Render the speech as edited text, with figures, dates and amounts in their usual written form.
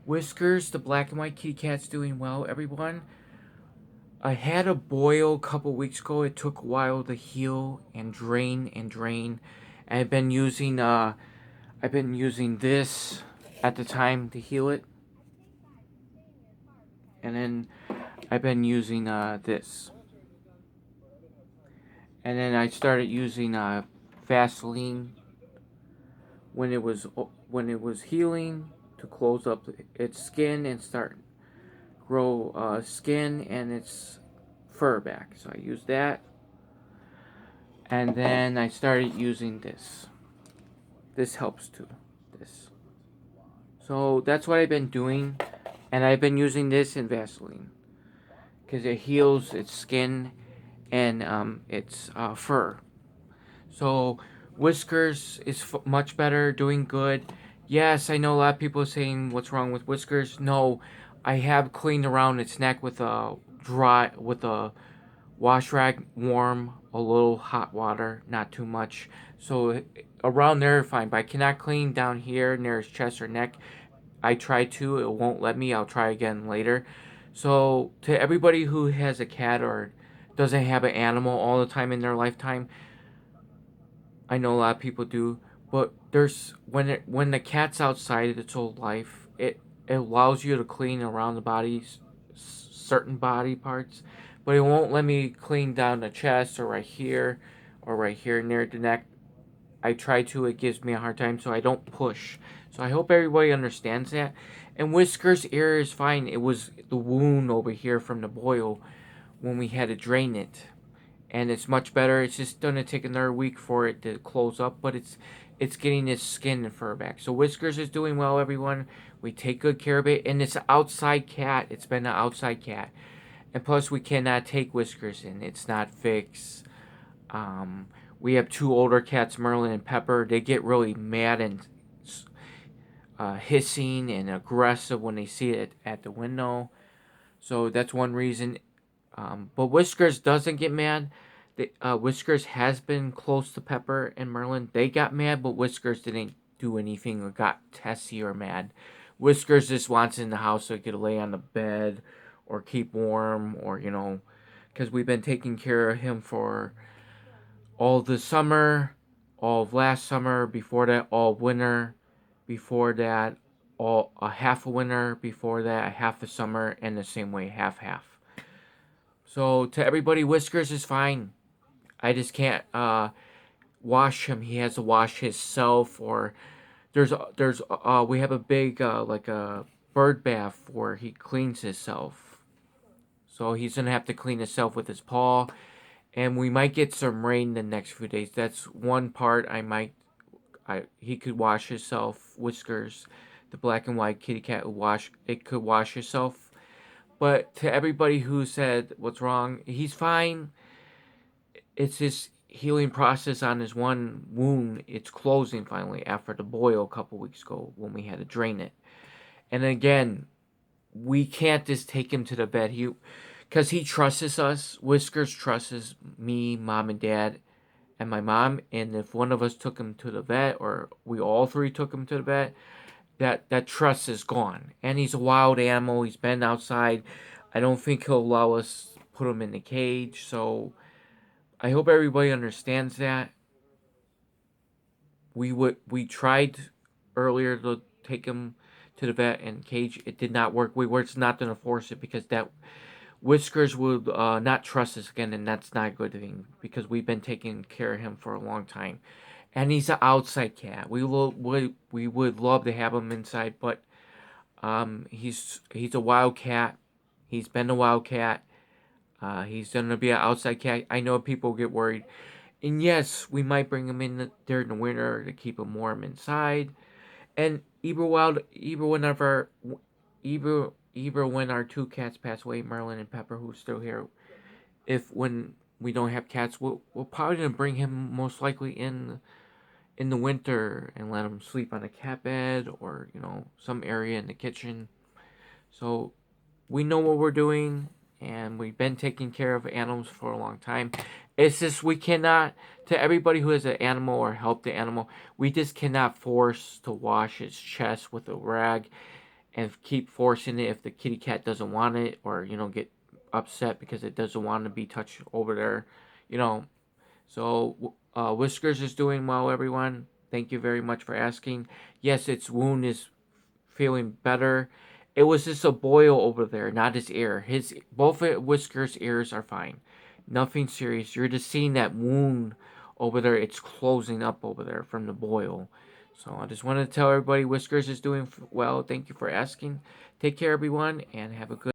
Whiskers, the black and white kitty cat's doing well, everyone. I had a boil a couple weeks ago. It took a while to heal and drain and drain. I've been using this at the time to heal it, and then I've been using this, and then I started using Vaseline when it was healing to close up its skin and start grow skin and its fur back. So I used that, and then I started using this. This helps too. This. So that's what I've been doing, and I've been using this in Vaseline because it heals its skin and its fur. So Whiskers is much better, doing good. Yes, I know a lot of people are saying what's wrong with Whiskers. No, I have cleaned around its neck with a wash rag, warm, a little hot water, not too much. So around there, fine. But I cannot clean down here near his chest or neck. I tried to, it won't let me. I'll try again later. So to everybody who has a cat or doesn't have an animal all the time in their lifetime, I know a lot of people do, but there's when the cat's outside its whole life, it allows you to clean around the body, certain body parts, but it won't let me clean down the chest or right here near the neck. I try to, it gives me a hard time, so I don't push. So I hope everybody understands that. And Whiskers' ear is fine. It was the wound over here from the boil when we had to drain it, and it's much better. It's just gonna take another week for it to close up, but it's getting its skin and fur back. So Whiskers is doing well, everyone. We take good care of it, and it's an outside cat. It's been an outside cat, and plus we cannot take Whiskers in. It's not fixed. Um, we have two older cats, Merlin and Pepper. They get really mad and hissing and aggressive when they see it at the window. So that's one reason. But Whiskers doesn't get mad. Whiskers has been close to Pepper and Merlin. They got mad, but Whiskers didn't do anything or got testy or mad. Whiskers just wants in the house so he could lay on the bed or keep warm, or because we've been taking care of him for all the summer, all of last summer, before that, all winter, before that, all a half a winter, before that, a half a summer, and the same way, half half. So to everybody, Whiskers is fine. I just can't wash him. He has to wash himself, or we have a big like a bird bath where he cleans himself. So he's gonna have to clean himself with his paw, and we might get some rain the next few days. That's one part he could wash himself. Whiskers, the black and white kitty cat, could wash himself. But to everybody who said what's wrong, he's fine. It's his healing process on his one wound. It's closing finally after the boil a couple weeks ago when we had to drain it. And again, we can't just take him to the vet. Because he trusts us. Whiskers trusts me, mom, and dad, and my mom. And if one of us took him to the vet, or we all three took him to the vet, that trust is gone. And he's a wild animal. He's been outside. I don't think he'll allow us to put him in the cage. So I hope everybody understands that. We tried earlier to take him to the vet and cage. It did not work. We were just not going to force it because that Whiskers would not trust us again, and that's not a good thing because we've been taking care of him for a long time. And he's an outside cat. We would love to have him inside, but he's a wild cat. He's been a wild cat. He's gonna be an outside cat. I know people get worried, and yes, we might bring him in during the winter to keep him warm inside. And even when our two cats pass away, Merlin and Pepper, who's still here, if when we don't have cats, we're probably gonna bring him most likely in the winter and let him sleep on a cat bed or some area in the kitchen. So we know what we're doing, and we've been taking care of animals for a long time. It's just we cannot, to everybody who has an animal or help the animal, we just cannot force to wash its chest with a rag. and keep forcing it if the kitty cat doesn't want it, or get upset because it doesn't want to be touched over there, you know. So Whiskers is doing well, everyone. Thank you very much for asking. Yes, its wound is feeling better. It was just a boil over there, not his ear. His both Whiskers' ears are fine. Nothing serious. You're just seeing that wound over there. It's closing up over there from the boil. So I just wanted to tell everybody Whiskers is doing well. Thank you for asking. Take care, everyone, and have a good